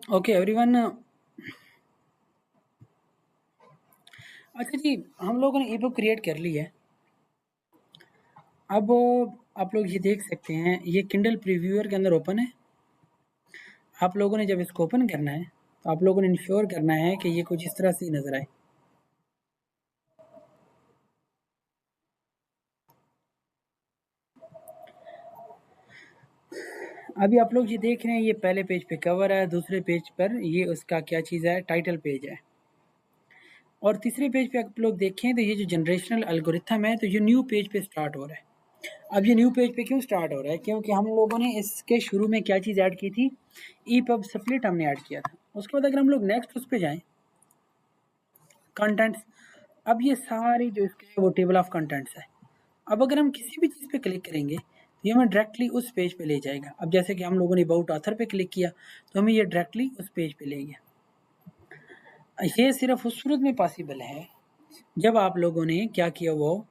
Okay everyone. अच्छा जी, हम लोगों ने ई बुक क्रिएट कर ली है। अब आप लोग ये देख सकते हैं, ये किंडल प्रीव्यूअर के अंदर ओपन है। आप लोगों ने जब इसको ओपन करना है तो आप लोगों ने इंश्योर करना है कि ये कुछ इस तरह से नज़र आए। अभी आप लोग ये देख रहे हैं, ये पहले पेज पे कवर है, दूसरे पेज पर ये उसका क्या चीज़ है, टाइटल पेज है, और तीसरे पेज पे आप लोग देखें तो ये जो जनरेशनल एल्गोरिथम है, तो ये न्यू पेज पे स्टार्ट हो रहा है। अब ये न्यू पेज पे क्यों स्टार्ट हो रहा है? क्योंकि हम लोगों ने इसके शुरू में क्या चीज़ ऐड की थी, ई पब स्प्लिट हमने ऐड किया था। उसके बाद अगर हम लोग नेक्स्ट उस पर जाएं, कंटेंट्स, अब ये सारी जो इसके वो टेबल ऑफ कंटेंट्स है। अब अगर हम किसी भी चीज़ पे क्लिक करेंगे तो ये हमें डायरेक्टली उस पेज पे ले जाएगा। अब जैसे कि हम लोगों ने अबाउट ऑथर पे क्लिक किया तो हमें ये डायरेक्टली उस पेज पे ले गया। ये सिर्फ उस सूरत में पॉसिबल है जब आप लोगों ने क्या किया, वो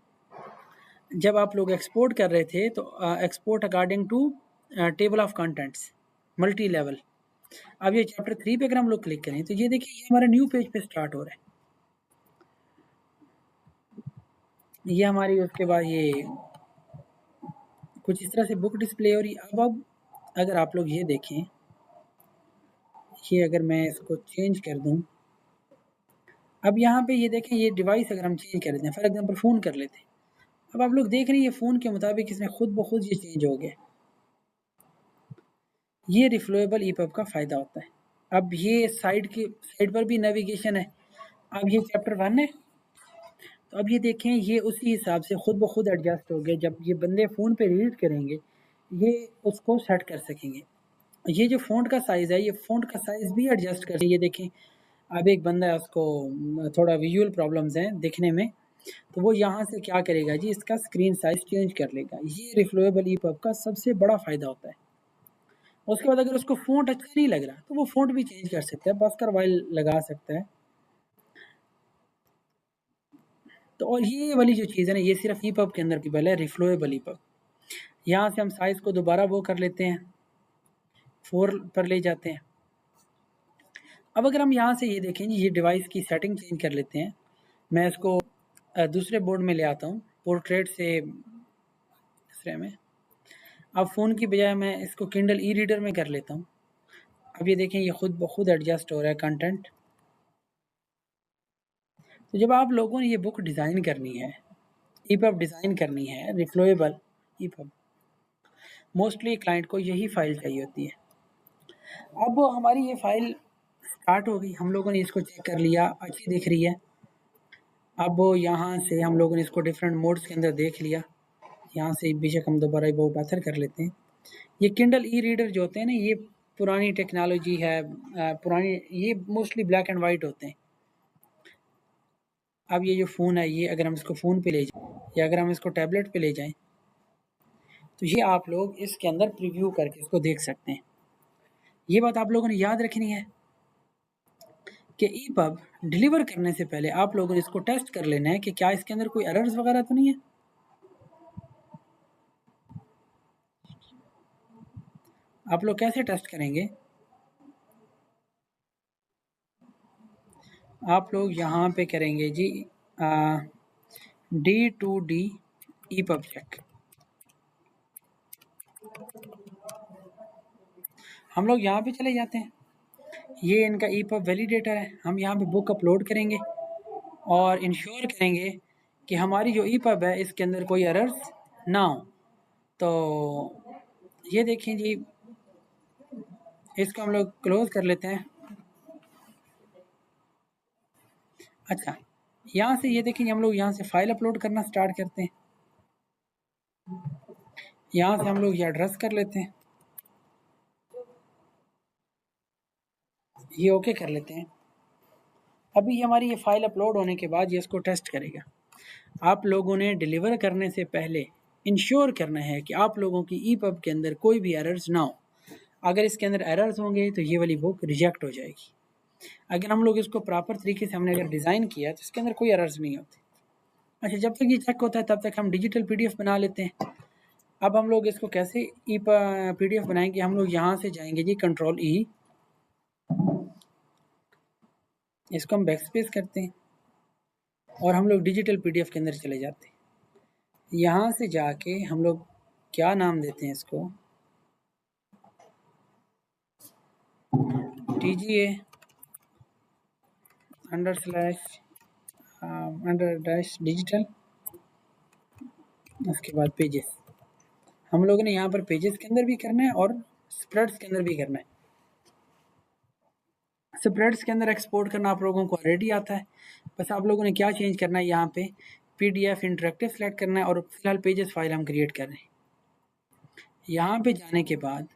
जब आप लोग एक्सपोर्ट कर रहे थे तो export according to table of contents multi level. अब ये चैप्टर 3 पे अगर हम लोग क्लिक करें तो ये देखिए, ये हमारा न्यू पेज पे स्टार्ट हो रहा है। ये हमारी उसके बाद ये कुछ इस तरह से बुक डिस्प्ले हो रही है। अब अगर आप लोग ये देखें, ये अगर मैं इसको चेंज कर दूं, अब यहाँ पे ये देखें, ये डिवाइस अगर हम चेंज कर देते हैं, फॉर एग्जांपल फ़ोन कर लेते हैं। अब आप लोग देख रहे हैं, ये फ़ोन के मुताबिक इसमें खुद ब खुद ये चेंज हो गया। ये रिफ्लोएबल ईपब का फ़ायदा होता है। अब ये साइड पर भी नेविगेशन है। अब ये चैप्टर 1 है, तो अब ये देखें, ये उसी हिसाब से खुद ब खुद एडजस्ट हो गया। जब ये बंदे फ़ोन पे रीड करेंगे, ये उसको सेट कर सकेंगे। ये जो फ़ॉन्ट का साइज़ है, ये फ़ॉन्ट का साइज़ भी एडजस्ट कर, ये देखें। अब एक बंदा है, उसको थोड़ा विजुअल प्रॉब्लम्स हैं दिखने में, तो वो यहाँ से क्या करेगा जी, इसका स्क्रीन साइज़ चेंज कर लेगा। ये रिफ्लोएबल ईपब का सबसे बड़ा फ़ायदा होता है। उसके बाद अगर उसको फ़ॉन्ट अच्छा नहीं लग रहा तो वो फ़ॉन्ट भी चेंज कर सकता है, बस कर वाइल लगा सकता है। तो और ये वाली जो चीज़ है ना, ये सिर्फ ईपब के अंदर पॉसिबल है, रिफ्लोएबल ईपब। यहाँ से हम साइज़ को दोबारा वो कर लेते हैं, 4 पर ले जाते हैं। अब अगर हम यहाँ से ये देखें जी, ये डिवाइस की सेटिंग चेंज कर लेते हैं। मैं इसको दूसरे बोर्ड में ले आता हूँ, पोर्ट्रेट से दूसरे में। अब फ़ोन की बजाय मैं इसको किंडल ई रीडर में कर लेता हूँ। अब ये देखें, ये खुद ब खुद एडजस्ट हो रहा है कंटेंट। तो जब आप लोगों ने ये बुक डिज़ाइन करनी है, ईपब डिज़ाइन करनी है, रिफ्लोएबल ईपब, मोस्टली क्लाइंट को यही फ़ाइल चाहिए होती है। अब हमारी ये फ़ाइल स्टार्ट हो गई, हम लोगों ने इसको चेक कर लिया, अच्छी दिख रही है। अब यहाँ से हम लोगों ने इसको डिफरेंट मोड्स के अंदर देख लिया। यहाँ से बेशक हम दोबारा अबाउट ऑथर कर लेते हैं। ये किंडल ई रीडर जो होते हैं ना, ये पुरानी टेक्नोलॉजी है, पुरानी, ये मोस्टली ब्लैक एंड वाइट होते हैं। अब ये जो फ़ोन है, ये अगर हम इसको फ़ोन पे ले जाएं या अगर हम इसको टैबलेट पे ले जाएं, तो ये आप लोग इसके अंदर प्रीव्यू करके इसको देख सकते हैं। ये बात आप लोगों ने याद रखनी है कि ईपब डिलीवर करने से पहले आप लोगों ने इसको टेस्ट कर लेना है कि क्या इसके अंदर कोई एरर्स वगैरह तो नहीं है। आप लोग कैसे टेस्ट करेंगे? आप लोग यहाँ पे करेंगे जी D2D ईपब चेक। हम लोग यहाँ पे चले जाते हैं, ये इनका ईपब वैलिडेटर है। हम यहाँ पे बुक अपलोड करेंगे और इंश्योर करेंगे कि हमारी जो ईपब है इसके अंदर कोई एरर्स ना हो। तो ये देखें जी, इसको हम लोग क्लोज कर लेते हैं। अच्छा, यहाँ से ये देखें, हम लोग यहाँ से फाइल अपलोड करना स्टार्ट करते हैं। यहाँ से हम लोग ये एड्रेस कर लेते हैं, ये ओके कर लेते हैं। अभी हमारी ये फाइल अपलोड होने के बाद ये इसको टेस्ट करेगा। आप लोगों ने डिलीवर करने से पहले इंश्योर करना है कि आप लोगों की ईपब के अंदर कोई भी एरर्स ना हो। अगर इसके अंदर एरर्स होंगे तो ये वाली बुक रिजेक्ट हो जाएगी। अगर हम लोग इसको प्रॉपर तरीके से हमने अगर डिज़ाइन किया तो इसके अंदर कोई एरर्स नहीं होते। अच्छा, जब तक ये चेक होता है तब तक हम डिजिटल पीडीएफ बना लेते हैं। अब हम लोग इसको कैसे पीडीएफ बनाएंगे? हम लोग यहाँ से जाएंगे जी, कंट्रोल ई, इसको हम बैकस्पेस करते हैं और हम लोग डिजिटल पीडीएफ के अंदर चले जाते हैं। यहाँ से जाके हम लोग क्या नाम देते हैं इसको, TGA अंडर डैश डिजिटल, उसके बाद पेजेस। हम लोगों ने यहाँ पर पेजेस के अंदर भी करना है और स्प्रेड्स के अंदर भी करना है। स्प्रेड्स के अंदर एक्सपोर्ट करना आप लोगों को ऑलरेडी आता है, बस आप लोगों ने क्या चेंज करना है, यहाँ पे PDF इंटरेक्टिव सेलेक्ट करना है और फिलहाल पेजेस फाइल हम क्रिएट कर रहे हैं। यहाँ पे जाने के बाद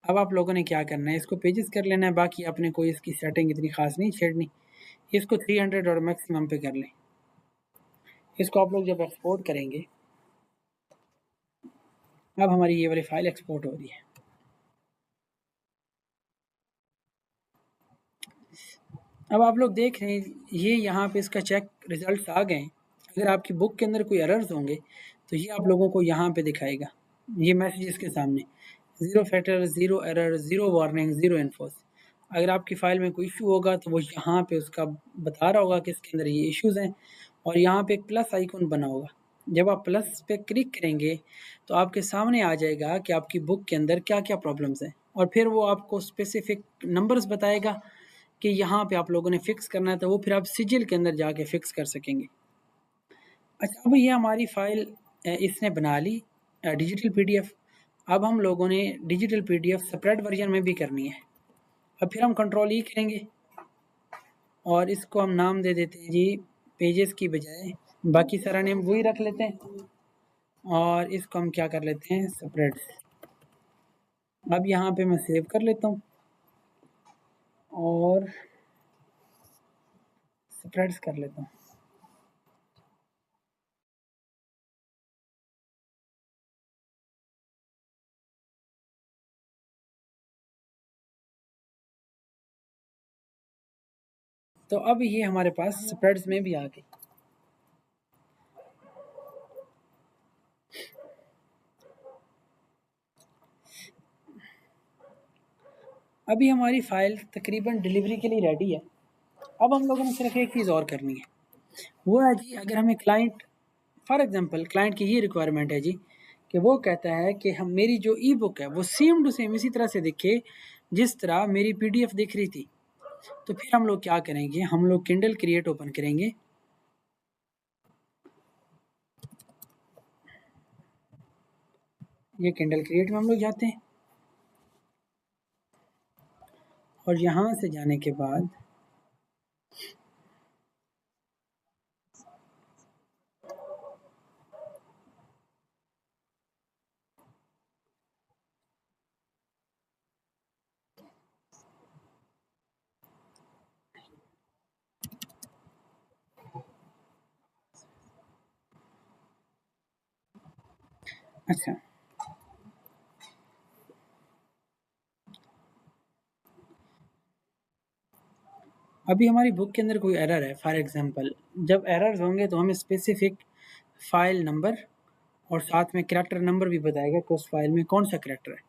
अब आप लोगों ने क्या करना है, इसको पेजेस कर लेना है। बाकी आपने कोई इसकी सेटिंग इतनी खास नहीं छेड़नी, इसको 300 और मैक्सिमम पे कर लें। इसको आप लोग जब एक्सपोर्ट करेंगे, अब हमारी ये वाली फाइल एक्सपोर्ट हो रही है। अब आप लोग देख रहे हैं ये यहाँ पे इसका चेक रिजल्ट्स आ गए। अगर आपकी बुक के अंदर कोई एरर्स होंगे तो ये आप लोगों को यहाँ पे दिखाएगा, ये मैसेजेस के सामने 0 फैटर, 0 एरर, 0 वार्निंग, 0 इन्फोस। अगर आपकी फ़ाइल में कोई इशू होगा तो वो यहाँ पे उसका बता रहा होगा कि इसके अंदर ये इश्यूज़ हैं और यहाँ पे एक प्लस आइकन बना होगा। जब आप प्लस पे क्लिक करेंगे तो आपके सामने आ जाएगा कि आपकी बुक के अंदर क्या-क्या प्रॉब्लम्स हैं और फिर वो आपको स्पेसिफिक नंबर्स बताएगा कि यहाँ पे आप लोगों ने फ़िक्स करना है, तो वो फिर आप सिजिल के अंदर जाके फ़िक्स कर सकेंगे। अच्छा, अब ये हमारी फ़ाइल इसने बना ली डिजिटल पीडीएफ। अब हम लोगों ने डिजिटल पीडीएफ सेपरेट वर्जन में भी करनी है। अब फिर हम कंट्रोल ई करेंगे और इसको हम नाम दे देते हैं जी पेजेस की बजाय, बाकी सारा नेम वही रख लेते हैं और इसको हम क्या कर लेते हैं सेपरेट। अब यहाँ पे मैं सेव कर लेता हूँ और सेपरेट्स कर लेता हूँ। तो अब ये हमारे पास स्प्रेड्स में भी आ गई। अभी हमारी फ़ाइल तकरीबन डिलीवरी के लिए रेडी है। अब हम लोगों ने सिर्फ एक चीज़ और करनी है, वो है जी अगर हमें क्लाइंट फॉर एग्जांपल क्लाइंट की ये रिक्वायरमेंट है जी कि वो कहता है कि हम मेरी जो ई बुक है वो सेम टू सेम इसी तरह से दिखे जिस तरह मेरी PDF दिख रही थी। तो फिर हम लोग क्या करेंगे, हम लोग किंडल क्रिएट ओपन करेंगे। ये किंडल क्रिएट में हम लोग जाते हैं और यहाँ से जाने के बाद अच्छा, अभी हमारी बुक के अंदर कोई एरर है फॉर एग्जांपल, जब एरर्स होंगे तो हमें स्पेसिफिक फाइल नंबर और साथ में कैरेक्टर नंबर भी बताएगा कि उस फाइल में कौन सा कैरेक्टर है।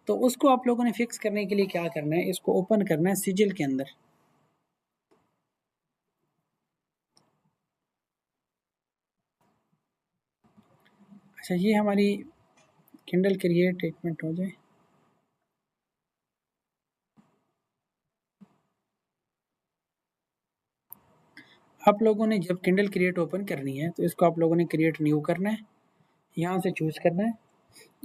तो उसको आप लोगों ने फिक्स करने के लिए क्या करना है, इसको ओपन करना है सिजिल के अंदर। अच्छा, ये हमारी किंडल क्रिएट एक मिनट हो जाए। आप लोगों ने जब किंडल क्रिएट ओपन करनी है तो इसको आप लोगों ने क्रिएट न्यू करना है, यहाँ से चूज़ करना है।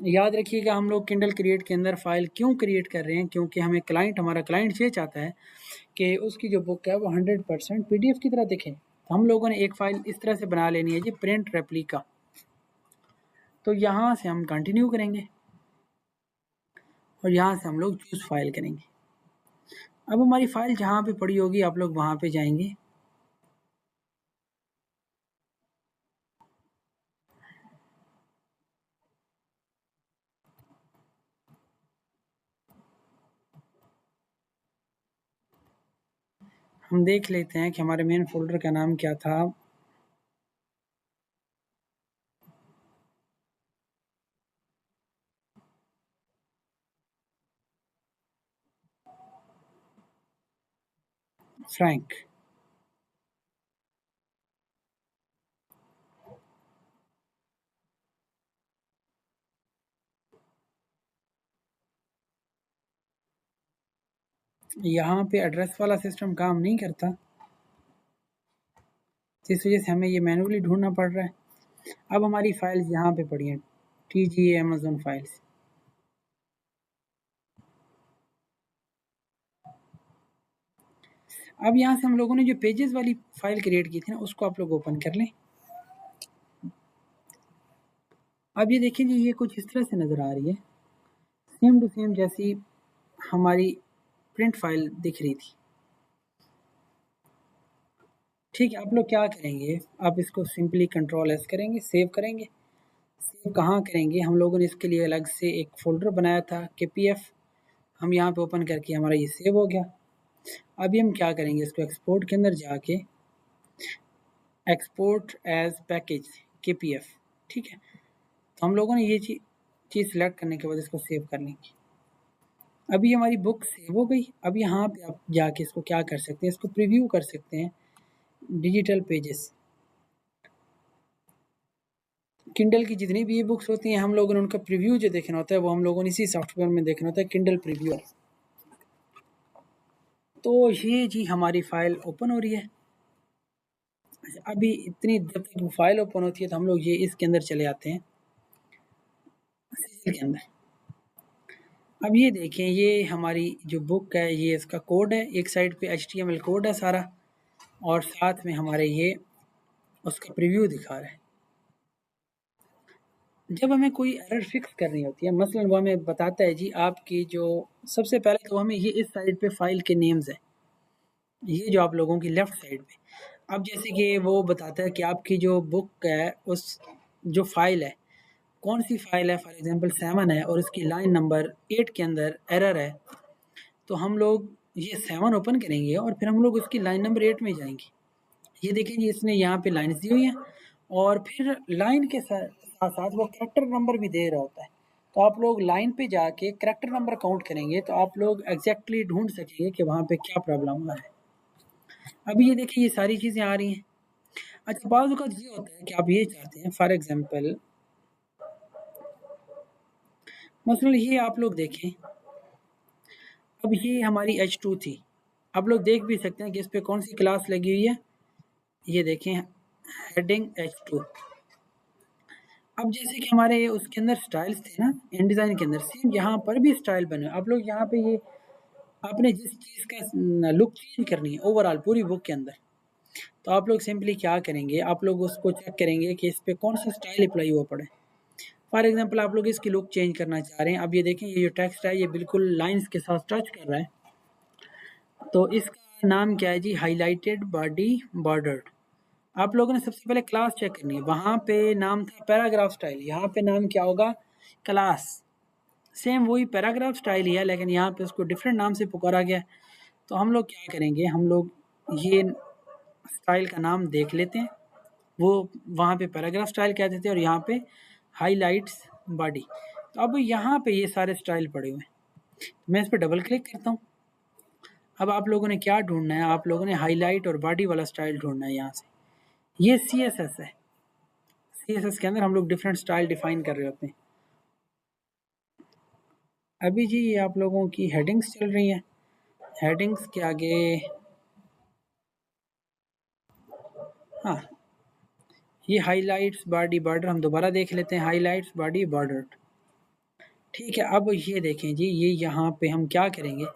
याद रखिएगा हम लोग किंडल क्रिएट के अंदर फाइल क्यों क्रिएट कर रहे हैं, क्योंकि हमारा क्लाइंट ये चाहता है कि उसकी जो बुक है वो 100% PDF की तरह दिखे। तो हम लोगों ने एक फ़ाइल इस तरह से बना लेनी है जी, प्रिंट रेप्लिका। तो यहाँ से हम कंटिन्यू करेंगे और यहाँ से हम लोग चूज़ फाइल करेंगे। अब हमारी फ़ाइल जहाँ पे पड़ी होगी आप लोग वहाँ पे जाएंगे। हम देख लेते हैं कि हमारे मेन फ़ोल्डर का नाम क्या था। फ्रैंक। यहाँ पे एड्रेस वाला सिस्टम काम नहीं करता, जिस वजह से हमें ये मैनुअली ढूंढना पड़ रहा है। अब हमारी फाइल्स यहाँ पे पड़ी हैं, TGA अमेजोन फाइल्स। अब यहाँ से हम लोगों ने जो पेजेस वाली फाइल क्रिएट की थी ना, उसको आप लोग ओपन कर लें। अब ये देखें जी, ये कुछ इस तरह से नज़र आ रही है, सेम टू सेम जैसी हमारी प्रिंट फाइल दिख रही थी। ठीक है, आप लोग क्या करेंगे, आप इसको सिंपली कंट्रोल S करेंगे, सेव करेंगे। सेव कहाँ करेंगे, हम लोगों ने इसके लिए अलग से एक फ़ोल्डर बनाया था KPF, हम यहाँ पे ओपन करके हमारा ये सेव हो गया। अभी हम क्या करेंगे, इसको एक्सपोर्ट के अंदर जाके एक्सपोर्ट एज पैकेज KPF। ठीक है, तो हम लोगों ने ये चीज़ सेलेक्ट करने के बाद इसको सेव कर लेंगे। अभी हमारी बुक सेव हो गई। अब यहाँ पे आप जाके इसको क्या कर सकते हैं, इसको प्रीव्यू कर सकते हैं। डिजिटल पेजेस, किंडल की जितनी भी ये बुक्स होती हैं, हम लोगों ने उनका प्रीव्यू जो देखना होता है वो हम लोगों ने इसी सॉफ्टवेयर में देखना होता है, किंडल प्रीव्यू। तो ये जी हमारी फाइल ओपन हो रही है। अभी इतनी जब तक फाइल ओपन होती है तो हम लोग ये इसके अंदर चले आते हैं, के अंदर। अब ये देखें, ये हमारी जो बुक है, ये इसका कोड है, एक साइड पे HTML कोड है सारा, और साथ में हमारे ये उसका प्रीव्यू दिखा रहा है। जब हमें कोई एरर फिक्स करनी होती है, मसलन वो हमें बताता है जी आपकी जो, सबसे पहले तो हमें ये इस साइड पे फाइल के नेम्स है, ये जो आप लोगों की लेफ्ट साइड पे। अब जैसे कि वो बताता है कि आपकी जो बुक है, उस जो फाइल है, कौन सी फाइल है, फॉर एग्जांपल 7 है और उसकी लाइन नंबर 8 के अंदर एरर है, तो हम लोग ये 7 ओपन करेंगे और फिर हम लोग उसकी लाइन नंबर 8 में जाएंगे। ये देखें जी, इसने यहाँ पे लाइन्स दी हुई हैं और फिर लाइन के साथ साथ वो कैरेक्टर नंबर भी दे रहा होता है। तो आप लोग लाइन पे जाके कैरेक्टर नंबर काउंट करेंगे तो आप लोग एग्जैक्टली ढूंढ सकेंगे कि वहाँ पे क्या प्रॉब्लम हुआ है। अभी ये देखिए, ये सारी चीज़ें आ रही हैं। अच्छा, बाज़ औक़ात ये होता है कि आप ये चाहते हैं, फॉर एग्जांपल मसलन ये आप लोग देखें, अब ये हमारी H2 थी। आप लोग देख भी सकते हैं कि इस पे कौन सी क्लास लगी हुई है, ये देखें, हेडिंग H2। अब जैसे कि हमारे उसके अंदर स्टाइल्स थे ना, इन डिज़ाइन के अंदर, सेम यहाँ पर भी स्टाइल बने। आप लोग यहाँ पे ये आपने जिस चीज़ का लुक चेंज करनी है ओवरऑल पूरी बुक के अंदर, तो आप लोग सिंपली क्या करेंगे, आप लोग उसको चेक करेंगे कि इस पे कौन सा स्टाइल अप्लाई हुआ पड़े। फॉर एग्जांपल आप लोग इसकी लुक चेंज करना चाह रहे हैं। अब ये देखें, ये जो टेक्स्ट है ये बिल्कुल लाइंस के साथ टच कर रहा है, तो इसका नाम क्या है जी, हाईलाइटेड बॉडी बॉर्डर्ड। आप लोगों ने सबसे पहले क्लास चेक करनी है, वहाँ पे नाम था पैराग्राफ स्टाइल, यहाँ पे नाम क्या होगा, क्लास। सेम वही पैराग्राफ स्टाइल ही है, लेकिन यहाँ पे उसको डिफरेंट नाम से पुकारा गया है। तो हम लोग क्या करेंगे, हम लोग ये स्टाइल का नाम देख लेते हैं, वो वहाँ पे पैराग्राफ स्टाइल कहते थे और यहाँ पे हाईलाइट्स बॉडी। तो अब यहाँ पे ये सारे स्टाइल पड़े हुए हैं, मैं इस पर डबल क्लिक करता हूँ। अब आप लोगों ने क्या ढूंढना है, आप लोगों ने हाईलाइट और बॉडी वाला स्टाइल ढूंढना है। यहाँ से ये CSS है, CSS के अंदर हम लोग डिफरेंट स्टाइल डिफाइन कर रहे होते हैं। अभी जी ये आप लोगों की हेडिंग्स चल रही हैं, हेडिंग्स के आगे, हाँ, ये हाईलाइट्स बॉडी बॉर्डर हम दोबारा देख लेते हैं, हाईलाइट्स बॉडी बॉर्डर। ठीक है, अब ये देखें जी, ये यहाँ पे हम क्या करेंगे,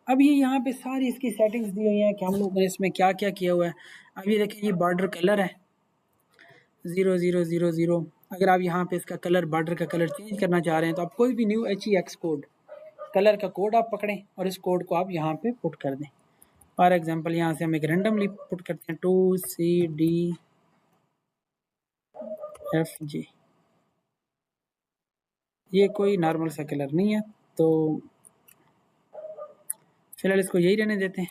अब ये यहाँ पे सारी इसकी सेटिंग्स दी हुई हैं कि हम लोगों ने इसमें क्या क्या किया हुआ है। अब ये देखें, ये बॉर्डर कलर है 0000। अगर आप यहाँ पे इसका कलर, बॉर्डर का कलर चेंज करना चाह रहे हैं तो आप कोई भी न्यू HEX कोड, कलर का कोड आप पकड़ें और इस कोड को आप यहाँ पे पुट कर दें। फॉर एग्जांपल यहाँ से हम एक रेंडमली पुट करते हैं 2CDFG। ये कोई नॉर्मल सा कलर नहीं है, तो फिलहाल इसको यही रहने देते हैं,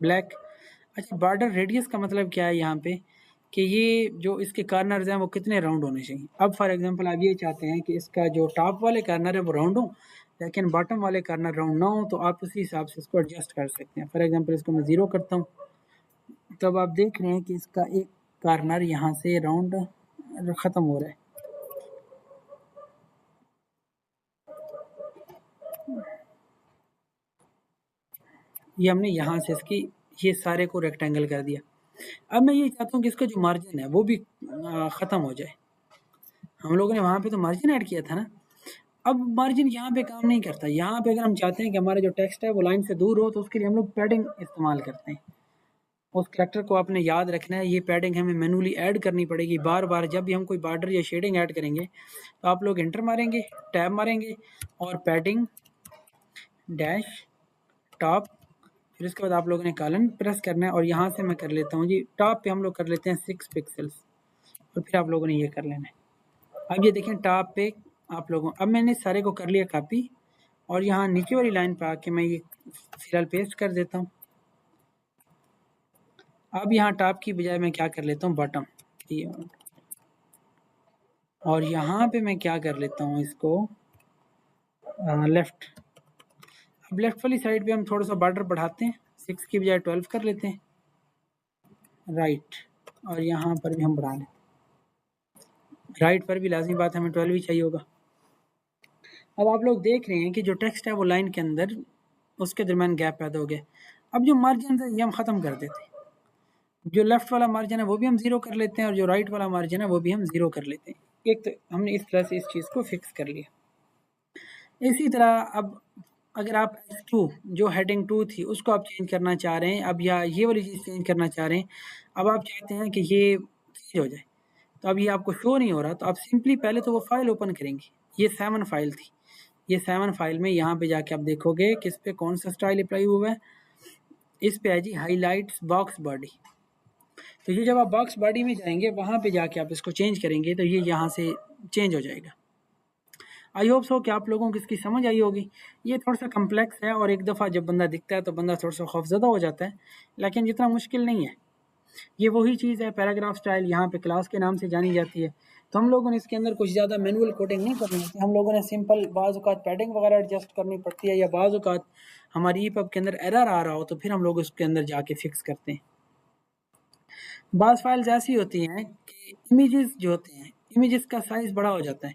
ब्लैक। अच्छा, बॉर्डर रेडियस का मतलब क्या है यहाँ पे, कि ये जो इसके कार्नर्स हैं वो कितने राउंड होने चाहिए। अब फॉर एग्जांपल आप ये चाहते हैं कि इसका जो टॉप वाले कार्नर है वो राउंड हो, लेकिन बॉटम वाले कॉर्नर राउंड ना हो तो आप उसी हिसाब से इसको एडजस्ट कर सकते हैं। फॉर एग्जांपल इसको मैं 0 करता हूँ, तब आप देख रहे हैं कि इसका एक कॉर्नर यहाँ से राउंड ख़त्म हो रहा है। ये हमने यहाँ से इसकी ये सारे को रेक्टेंगल कर दिया। अब मैं ये चाहता हूँ कि इसका जो मार्जिन है वो भी ख़त्म हो जाए। हम लोगों ने वहाँ पे तो मार्जिन ऐड किया था ना, अब मार्जिन यहाँ पे काम नहीं करता। यहाँ पे अगर हम चाहते हैं कि हमारा जो टेक्स्ट है वो लाइन से दूर हो तो उसके लिए हम लोग पैडिंग इस्तेमाल करते हैं। उस कैरेक्टर को आपने याद रखना है, ये पैडिंग हमें मैनुअली ऐड करनी पड़ेगी बार बार। जब भी हम कोई बॉर्डर या शेडिंग ऐड करेंगे तो आप लोग एंटर मारेंगे, टैब मारेंगे और पैडिंग डैश टॉप, फिर उसके बाद आप लोगों ने कॉलन प्रेस करना है और यहाँ से मैं कर लेता हूँ जी टॉप पे हम लोग कर लेते हैं 6 पिक्सल्स और फिर आप लोगों ने ये कर लेना है। अब ये देखें टॉप पे आप लोगों, अब मैंने सारे को कर लिया कॉपी और यहाँ नीचे वाली लाइन पे आके मैं ये फिलहाल पेस्ट कर देता हूँ। अब यहाँ टॉप की बजाय मैं क्या कर लेता हूँ बॉटम, और यहाँ पे मैं क्या कर लेता हूँ इसको लेफ्ट। अब लेफ्ट वाली साइड पे हम थोड़ा सा बॉर्डर बढ़ाते हैं, 6 की बजाय 12 कर लेते हैं, राइट, और यहाँ पर भी हम बढ़ा लेते हैं। राइट पर भी लाजमी बात है हमें 12 ही चाहिए होगा। अब आप लोग देख रहे हैं कि जो टेक्स्ट है वो लाइन के अंदर उसके दरमियान गैप पैदा हो गया। अब जो मार्जिन है ये हम ख़त्म कर देते हैं। जो लेफ्ट वाला मार्जिन है वो भी हम 0 कर लेते हैं और जो राइट वाला मार्जिन है वो भी हम 0 कर लेते हैं। एक तो हमने इस तरह से इस चीज़ को फिक्स कर लिया। इसी तरह अब अगर आप H2 जो हेडिंग 2 थी उसको आप चेंज करना चाह रहे हैं, अब या ये वाली चीज़ चेंज करना चाह रहे हैं, अब आप चाहते हैं कि ये चेंज हो जाए, तो अब ये आपको शो नहीं हो रहा, तो आप सिंपली पहले तो वो फाइल ओपन करेंगे। ये 7 फाइल थी, ये 7 फाइल में यहाँ पे जाके आप देखोगे कि इस पे कौन सा स्टाइल अप्लाई हुआ है। इस पे है जी हाईलाइट्स बॉक्स बॉडी। तो ये जब आप बॉक्स बॉडी में जाएंगे वहाँ पे जाके आप इसको चेंज करेंगे तो ये यहाँ से चेंज हो जाएगा। आई होप सो कि आप लोगों को इसकी समझ आई होगी। ये थोड़ा सा कम्प्लेक्स है और एक दफ़ा जब बंदा दिखता है तो बंदा थोड़ा सा खौफज़दा हो जाता है, लेकिन जितना मुश्किल नहीं है। ये वही चीज़ है, पैराग्राफ स्टाइल यहाँ पे क्लास के नाम से जानी जाती है। तो हम लोगों ने इसके अंदर कुछ ज़्यादा मैनुअल कोडिंग नहीं करनी होती, हम लोगों ने सिंपल बाज़ औक़ात पैडिंग वगैरह एडजस्ट करनी पड़ती है, या बाज़ औक़ात हमारी ईपब के अंदर एरर आ रहा हो तो फिर हम लोग उसके अंदर जाके फिक्स करते हैं। बाज़ फाइल्स ऐसी होती हैं कि इमेजेस जो होते हैं, इमेजेस का साइज़ बड़ा हो जाता है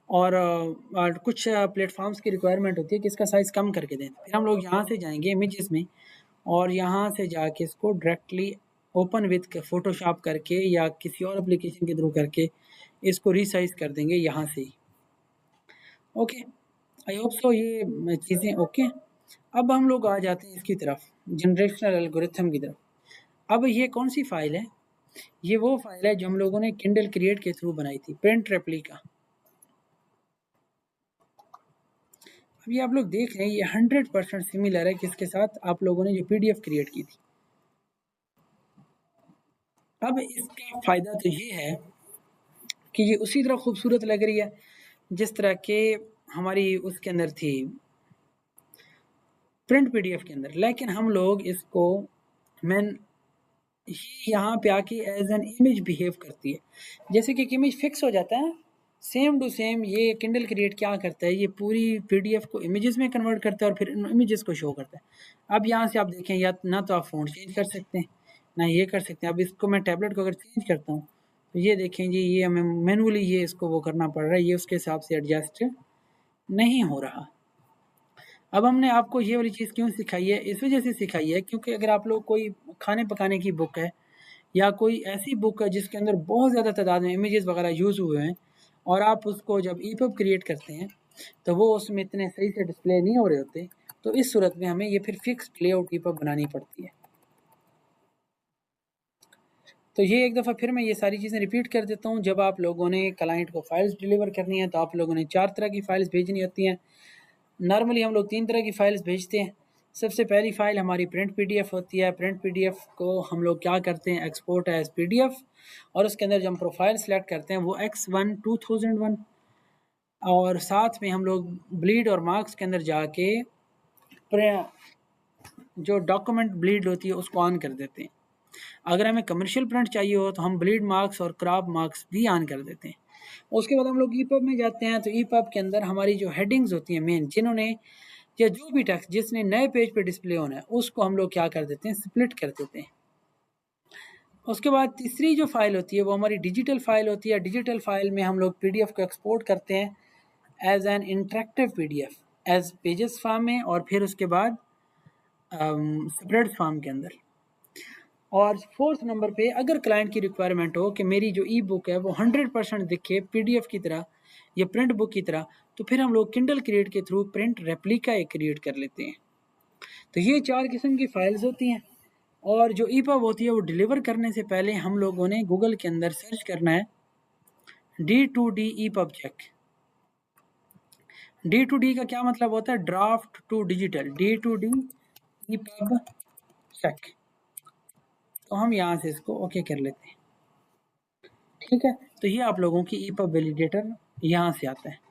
और कुछ प्लेटफॉर्म्स की रिक्वायरमेंट होती है कि इसका साइज़ कम करके दें। फिर हम लोग यहाँ से जाएंगे इमेजेस में और यहाँ से जाके इसको डायरेक्टली ओपन विथ फ़ोटोशॉप करके या किसी और एप्लीकेशन के थ्रू करके इसको रीसाइज़ कर देंगे यहाँ से ही। ओके, आई होप सो ये चीज़ें ओके। अब हम लोग आ जाते हैं इसकी तरफ, जनरेशनल एल्गोरिथम की तरफ। अब ये कौन सी फ़ाइल है? ये वो फ़ाइल है जो हम लोगों ने किंडल क्रिएट के थ्रू बनाई थी, प्रिंट रेप्लिका। अब ये आप लोग देख रहे हैं ये 100% सिमिलर है किसके साथ, आप लोगों ने जो PDF क्रिएट की थी। अब इसका फ़ायदा तो ये है कि ये उसी तरह खूबसूरत लग रही है जिस तरह के हमारी उसके अंदर थी प्रिंट PDF के अंदर, लेकिन हम लोग इसको यहाँ पे आके एज एन इमेज बिहेव करती है। जैसे कि एक इमेज फिक्स हो जाता है, सेम टू सेम ये किंडल क्रिएट क्या करता है, ये पूरी PDF को इमेजेस में कन्वर्ट करता है और फिर इन इमेजेस को शो करता है। अब यहाँ से आप देखें, या ना तो आप फ़ॉन्ट चेंज कर सकते हैं ना ये कर सकते हैं। अब इसको मैं टैबलेट को अगर चेंज करता हूँ तो ये देखें जी, ये हमें मैनुअली ये इसको वो करना पड़ रहा है, ये उसके हिसाब से एडजस्ट नहीं हो रहा। अब हमने आपको ये वाली चीज़ क्यों सिखाई है, इस वजह से सिखाई है क्योंकि अगर आप लोग कोई खाने पकाने की बुक है या कोई ऐसी बुक है जिसके अंदर बहुत ज़्यादा तादाद में इमेजेस वगैरह यूज़ हुए हैं और आप उसको जब EPUB क्रिएट करते हैं तो वो उसमें इतने सही से डिस्प्ले नहीं हो रहे होते, तो इस सूरत में हमें ये फिर फिक्स्ड लेआउट EPUB बनानी पड़ती है। तो ये एक दफ़ा फिर मैं ये सारी चीज़ें रिपीट कर देता हूँ। जब आप लोगों ने क्लाइंट को फाइल्स डिलीवर करनी है तो आप लोगों ने 4 तरह की फ़ाइल्स भेजनी होती हैं। नॉर्मली हम लोग 3 तरह की फ़ाइल्स भेजते हैं। सबसे पहली फ़ाइल हमारी प्रिंट PDF होती है। प्रिंट PDF को हम लोग क्या करते हैं, एक्सपोर्ट एज PDF, और उसके अंदर जो हम प्रोफाइल सेलेक्ट करते हैं वो X1 2001, और साथ में हम लोग ब्लीड और मार्क्स के अंदर जाके जो डॉक्यूमेंट ब्लीड होती है उसको ऑन कर देते हैं। अगर हमें कमर्शियल प्रिंट चाहिए हो तो हम ब्लीड मार्क्स और क्रॉप मार्क्स भी ऑन कर देते हैं। उसके बाद हम लोग ईपब में जाते हैं, तो ईपब के अंदर हमारी जो हेडिंग्स होती हैं मेन, जिन्होंने या जो भी टेक्स्ट जिसने नए पेज पे डिस्प्ले होना है, उसको हम लोग क्या कर देते हैं, स्प्लिट कर देते हैं। उसके बाद तीसरी जो फाइल होती है वो हमारी डिजिटल फाइल होती है। डिजिटल फाइल में हम लोग पीडीएफ को एक्सपोर्ट करते हैं as an interactive PDF, as pages form में, और फिर उसके बाद स्प्रेड फॉर्म के अंदर। और फोर्थ नंबर पे अगर क्लाइंट की रिक्वायरमेंट हो कि मेरी जो ई बुक है वो 100% दिखे पीडीएफ की तरह या प्रिंट बुक की तरह, तो फिर हम लोग किंडल क्रिएट के थ्रू प्रिंट रेप्लिका एक क्रिएट कर लेते हैं। तो ये 4 किस्म की फाइल्स होती हैं। और जो ईपब होती है वो डिलीवर करने से पहले हम लोगों ने गूगल के अंदर सर्च करना है D2D ईपब चेक। D2D का क्या मतलब होता है, draft to digital, D2D epub check. तो हम यहाँ से इसको ओके कर लेते हैं। ठीक है, तो ये आप लोगों की ईपब वैलिडेटर यहाँ से आता है।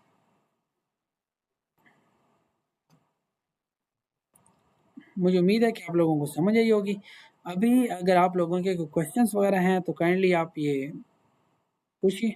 मुझे उम्मीद है कि आप लोगों को समझ आई होगी। अभी अगर आप लोगों के कोई क्वेश्चंस वगैरह हैं तो काइंडली आप ये पूछिए।